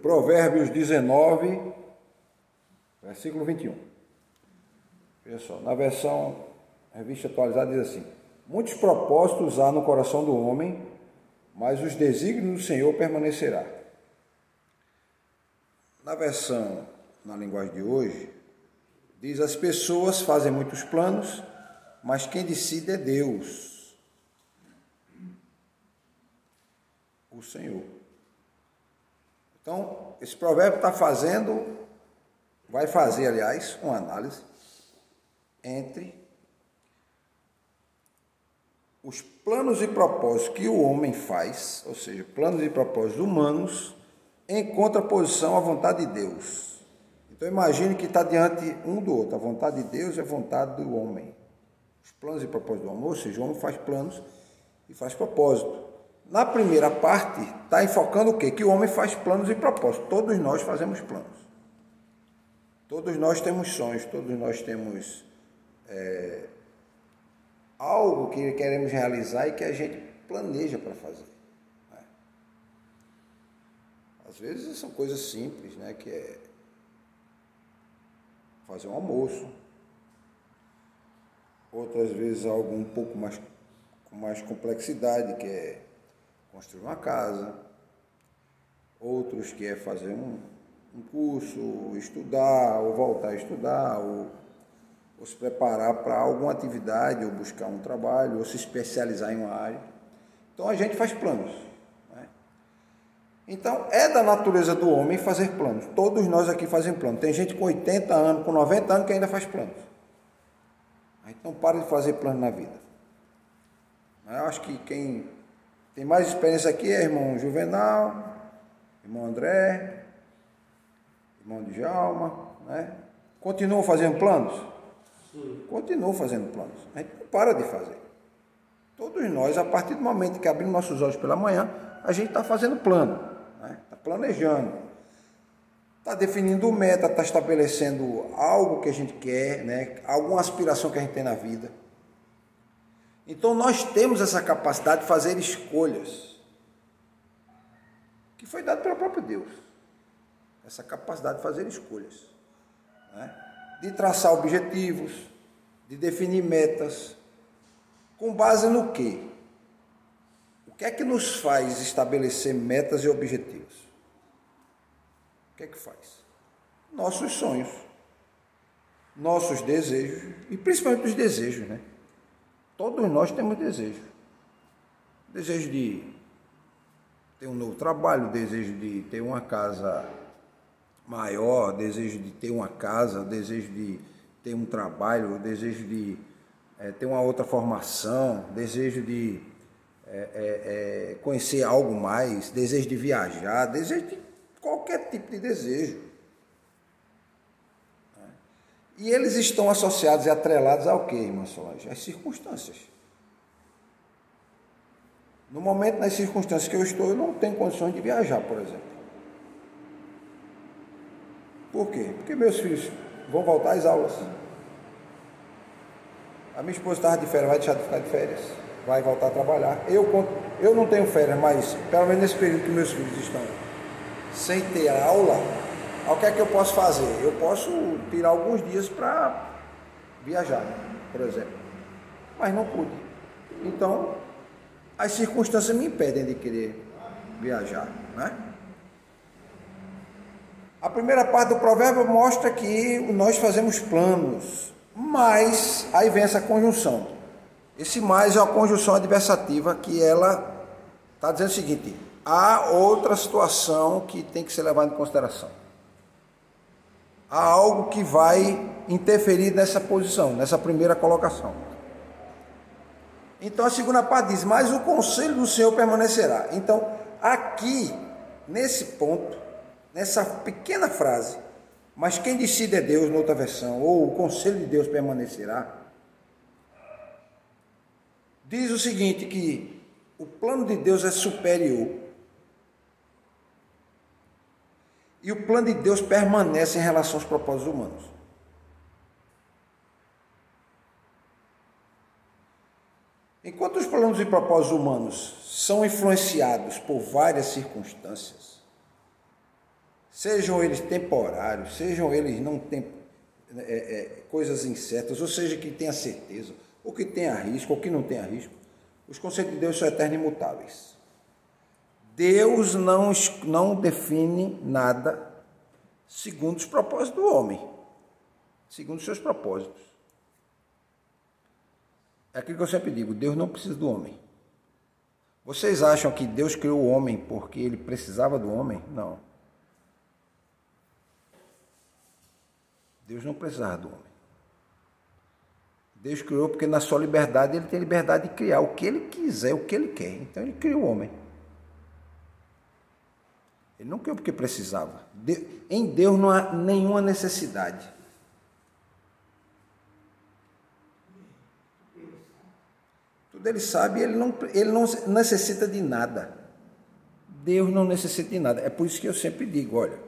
Provérbios 19, versículo 21. Veja só, na versão Revista Atualizada diz assim: muitos propósitos há no coração do homem, mas os desígnios do Senhor permanecerá. Na versão, na linguagem de hoje, diz: as pessoas fazem muitos planos, mas quem decide é Deus, o Senhor. Então, esse provérbio vai fazer, aliás, uma análise entre os planos e propósitos que o homem faz, ou seja, planos e propósitos humanos, em contraposição à vontade de Deus. Então, imagine que está diante um do outro. A vontade de Deus é a vontade do homem. Os planos e propósitos do homem, ou seja, o homem faz planos e faz propósito. Na primeira parte, está enfocando o quê? Que o homem faz planos e propósitos. Todos nós fazemos planos. Todos nós temos sonhos, todos nós temos algo que queremos realizar e que a gente planeja para fazer. Né? Às vezes são coisas simples, né? Que é fazer um almoço. Outras vezes algo um pouco mais com mais complexidade, que é construir uma casa. Outros que é fazer um curso, estudar, ou voltar a estudar, ou se preparar para alguma atividade, ou buscar um trabalho, ou se especializar em uma área. Então a gente faz planos. Né? Então é da natureza do homem fazer planos. Todos nós aqui fazemos planos. Tem gente com 80 anos, com 90 anos que ainda faz planos. Então para de fazer plano na vida. Eu acho que quem tem mais experiência aqui é irmão Juvenal, irmão André, irmão Djalma, né? Continuam fazendo planos? Sim. Continuam fazendo planos. A gente não para de fazer. Todos nós, a partir do momento que abrimos nossos olhos pela manhã, a gente está fazendo plano, né? Está planejando, está definindo meta, está estabelecendo algo que a gente quer, né? Alguma aspiração que a gente tem na vida. Então nós temos essa capacidade de fazer escolhas, que foi dada pelo próprio Deus. Essa capacidade de fazer escolhas, né? De traçar objetivos, de definir metas, com base no quê? O que é que nos faz estabelecer metas e objetivos? O que é que faz? Nossos sonhos, nossos desejos, e principalmente os desejos, né? Todos nós temos desejo. Desejo de ter um novo trabalho, desejo de ter uma casa maior, desejo de ter uma casa, desejo de ter um trabalho, desejo de ter uma outra formação, desejo de conhecer algo mais, desejo de viajar, desejo de qualquer tipo de desejo. E eles estão associados e atrelados ao quê, irmã Solange? Às circunstâncias. No momento, nas circunstâncias que eu estou, eu não tenho condições de viajar, por exemplo. Por quê? Porque meus filhos vão voltar às aulas. A minha esposa estava de férias, vai deixar de ficar de férias, vai voltar a trabalhar. Eu não tenho férias, mas pelo menos nesse período que meus filhos estão sem ter aula, o que é que eu posso fazer? Eu posso tirar alguns dias para viajar, por exemplo. Mas não pude. Então, as circunstâncias me impedem de querer viajar, né? A primeira parte do provérbio mostra que nós fazemos planos, mas aí vem essa conjunção. Esse mais é uma conjunção adversativa que ela está dizendo o seguinte: há outra situação que tem que ser levada em consideração. Há algo que vai interferir nessa posição, nessa primeira colocação. Então a segunda parte diz: mas o conselho do Senhor permanecerá. Então aqui, nesse ponto, nessa pequena frase, mas quem decide é Deus, noutra versão, ou o conselho de Deus permanecerá, diz o seguinte, que o plano de Deus é superior. E o plano de Deus permanece em relação aos propósitos humanos. Enquanto os planos e propósitos humanos são influenciados por várias circunstâncias, sejam eles temporários, sejam eles não coisas incertas, ou seja, que tenha certeza, ou que tenha risco, ou que não tenha risco, os conceitos de Deus são eternos e imutáveis. Deus não define nada segundo os propósitos do homem, segundo os seus propósitos. É aquilo que eu sempre digo, Deus não precisa do homem. Vocês acham que Deus criou o homem porque ele precisava do homem? Não. Deus não precisava do homem. Deus criou porque na sua liberdade ele tem liberdade de criar o que ele quiser, o que ele quer. Então ele criou o homem. Ele não criou porque precisava. Em Deus não há nenhuma necessidade. Tudo ele sabe e ele não necessita de nada. Deus não necessita de nada. É por isso que eu sempre digo, olha,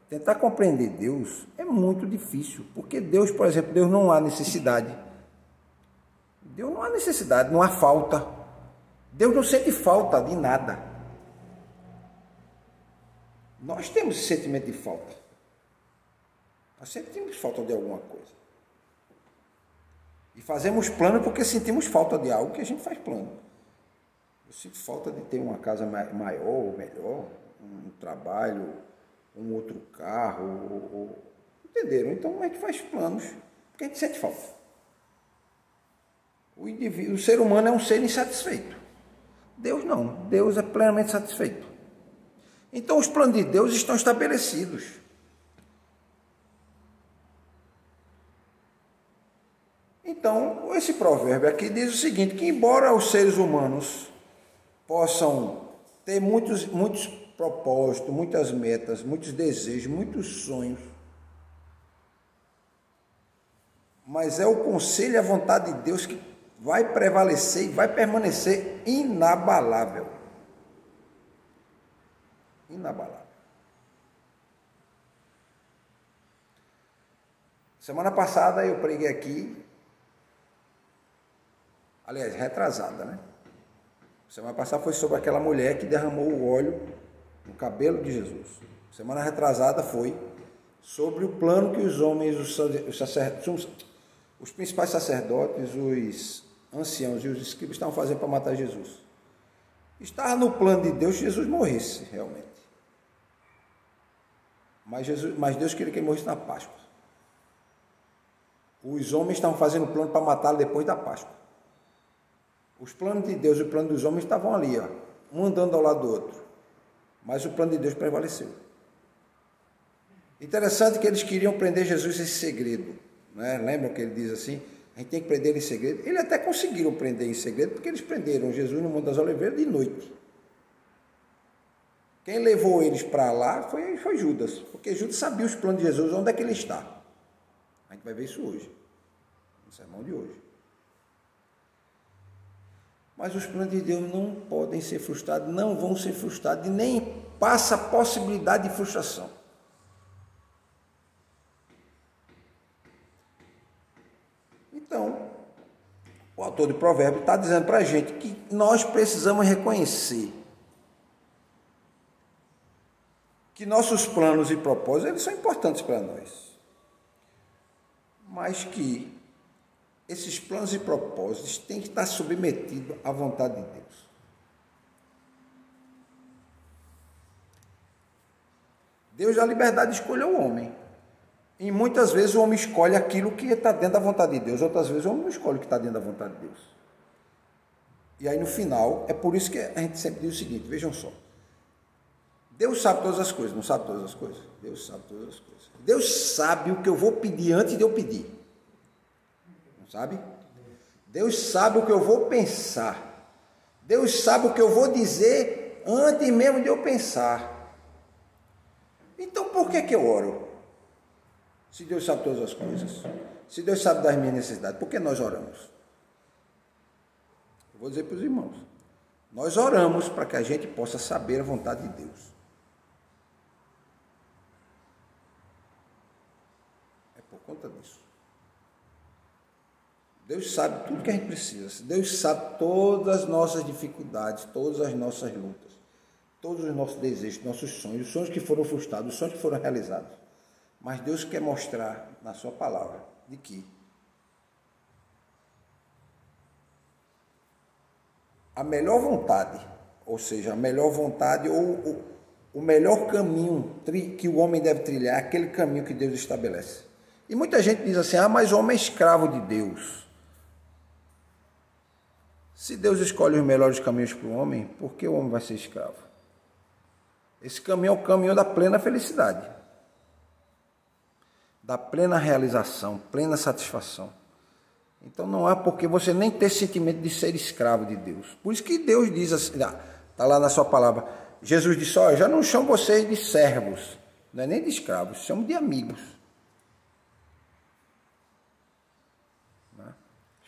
tentar compreender Deus é muito difícil. Porque Deus, por exemplo, Deus não há necessidade. Deus não há necessidade, não há falta. Deus não sente falta de nada. Nós temos esse sentimento de falta. Nós sempre temos falta de alguma coisa. E fazemos plano porque sentimos falta de algo que a gente faz plano. Eu sinto falta de ter uma casa maior ou melhor, um trabalho, um outro carro. Entenderam? Então a gente faz planos porque a gente sente falta. O ser humano é um ser insatisfeito. Deus não. Deus é plenamente satisfeito. Então os planos de Deus estão estabelecidos. Então, esse provérbio aqui diz o seguinte, que embora os seres humanos possam ter muitos propósitos, muitas metas, muitos desejos, muitos sonhos, mas é o conselho e a vontade de Deus que vai prevalecer e vai permanecer inabalável. Inabalável. Semana passada eu preguei aqui, aliás, retrasada, né? Semana passada foi sobre aquela mulher que derramou o óleo no cabelo de Jesus. Semana retrasada foi sobre o plano que os homens, os principais sacerdotes, os anciãos e os escribas estavam fazendo para matar Jesus. Estava no plano de Deus que Jesus morresse, realmente. Mas Deus queria que ele morresse na Páscoa. Os homens estavam fazendo plano para matá-lo depois da Páscoa. Os planos de Deus e o plano dos homens estavam ali, ó, um andando ao lado do outro. Mas o plano de Deus prevaleceu. Interessante que eles queriam prender Jesus em segredo. Né? Lembram que ele diz assim? A gente tem que prender ele em segredo. Eles até conseguiram prender em segredo, porque eles prenderam Jesus no Monte das Oliveiras de noite. Quem levou eles para lá foi Judas, porque Judas sabia os planos de Jesus, onde é que ele está. A gente vai ver isso hoje, no sermão de hoje. Mas os planos de Deus não podem ser frustrados, não vão ser frustrados, e nem passa a possibilidade de frustração. Então, o autor do provérbio está dizendo para a gente que nós precisamos reconhecer que nossos planos e propósitos, eles são importantes para nós, mas que esses planos e propósitos têm que estar submetidos à vontade de Deus. Deus dá a liberdade de escolher o homem. E muitas vezes o homem escolhe aquilo que está dentro da vontade de Deus, outras vezes o homem não escolhe o que está dentro da vontade de Deus. E aí no final, é por isso que a gente sempre diz o seguinte, vejam só. Deus sabe todas as coisas, não sabe todas as coisas? Deus sabe todas as coisas. Deus sabe o que eu vou pedir antes de eu pedir. Não sabe? Deus sabe o que eu vou pensar. Deus sabe o que eu vou dizer antes mesmo de eu pensar. Então por que eu oro? Se Deus sabe todas as coisas. Se Deus sabe das minhas necessidades, por que nós oramos? Eu vou dizer para os irmãos. Nós oramos para que a gente possa saber a vontade de Deus. Por conta disso. Deus sabe tudo que a gente precisa. Deus sabe todas as nossas dificuldades, todas as nossas lutas, todos os nossos desejos, nossos sonhos, os sonhos que foram frustrados, os sonhos que foram realizados. Mas Deus quer mostrar na sua palavra de que a melhor vontade, ou seja, a melhor vontade ou o melhor caminho que o homem deve trilhar é aquele caminho que Deus estabelece. E muita gente diz assim, mas o homem é escravo de Deus. Se Deus escolhe os melhores caminhos para o homem, por que o homem vai ser escravo? Esse caminho é o caminho da plena felicidade, da plena realização, plena satisfação. Então não há porque você nem ter sentimento de ser escravo de Deus. Por isso que Deus diz assim, está lá na sua palavra, Jesus disse, eu já não chamo vocês de servos, não é nem de escravos, chamo de amigos.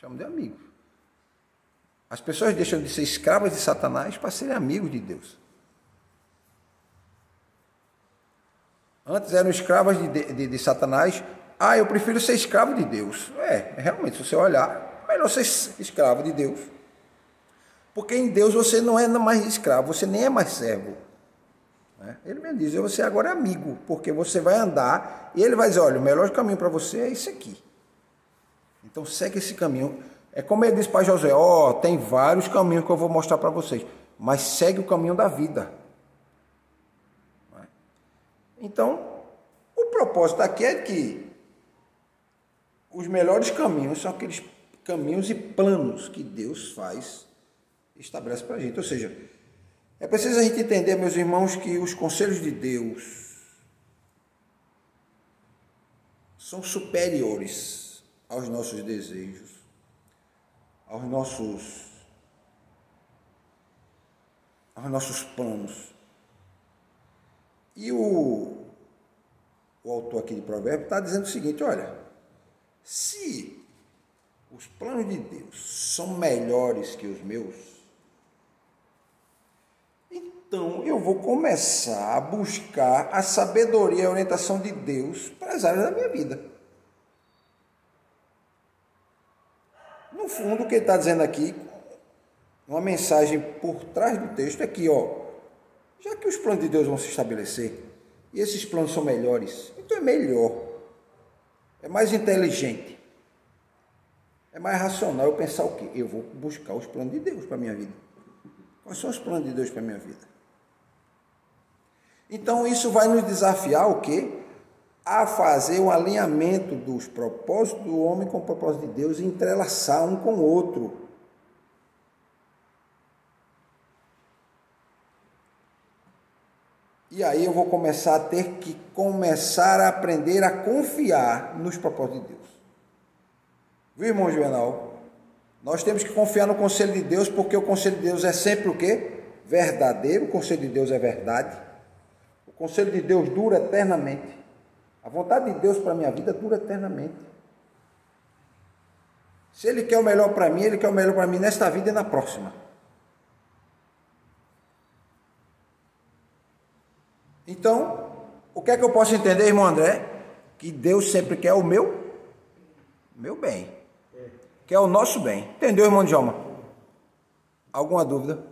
Chamo de amigos. As pessoas deixam de ser escravas de Satanás para serem amigos de Deus. Antes eram escravas de Satanás. Eu prefiro ser escravo de Deus. Realmente, se você olhar, é melhor ser escravo de Deus. Porque em Deus você não é mais escravo, você nem é mais servo. Ele mesmo diz, você agora é amigo, porque você vai andar e ele vai dizer, olha, o melhor caminho para você é esse aqui. Então segue esse caminho. É como ele disse para Josué, tem vários caminhos que eu vou mostrar para vocês, mas segue o caminho da vida. Então, o propósito aqui é que os melhores caminhos são aqueles caminhos e planos que Deus estabelece para a gente. Ou seja, é preciso a gente entender, meus irmãos, que os conselhos de Deus são superiores aos nossos desejos, aos nossos planos. E o autor aqui de Provérbios está dizendo o seguinte, olha, se os planos de Deus são melhores que os meus, então eu vou começar a buscar a sabedoria e a orientação de Deus para as áreas da minha vida. No fundo, o que ele está dizendo aqui, uma mensagem por trás do texto é que, já que os planos de Deus vão se estabelecer, e esses planos são melhores, então é melhor, é mais inteligente, é mais racional eu pensar o quê? Eu vou buscar os planos de Deus para a minha vida. Quais são os planos de Deus para a minha vida? Então isso vai nos desafiar o quê? A fazer um alinhamento dos propósitos do homem com o propósito de Deus e entrelaçar um com o outro. E aí eu vou começar a ter que começar a aprender a confiar nos propósitos de Deus. Viu, irmão Juvenal? Nós temos que confiar no conselho de Deus, porque o conselho de Deus é sempre o quê? Verdadeiro, o conselho de Deus é verdade. O conselho de Deus dura eternamente. A vontade de Deus para a minha vida dura eternamente. Se Ele quer o melhor para mim, Ele quer o melhor para mim nesta vida e na próxima. Então, o que é que eu posso entender, irmão André? Que Deus sempre quer o meu bem. Quer o nosso bem. Entendeu, irmão Djalma? Alguma dúvida?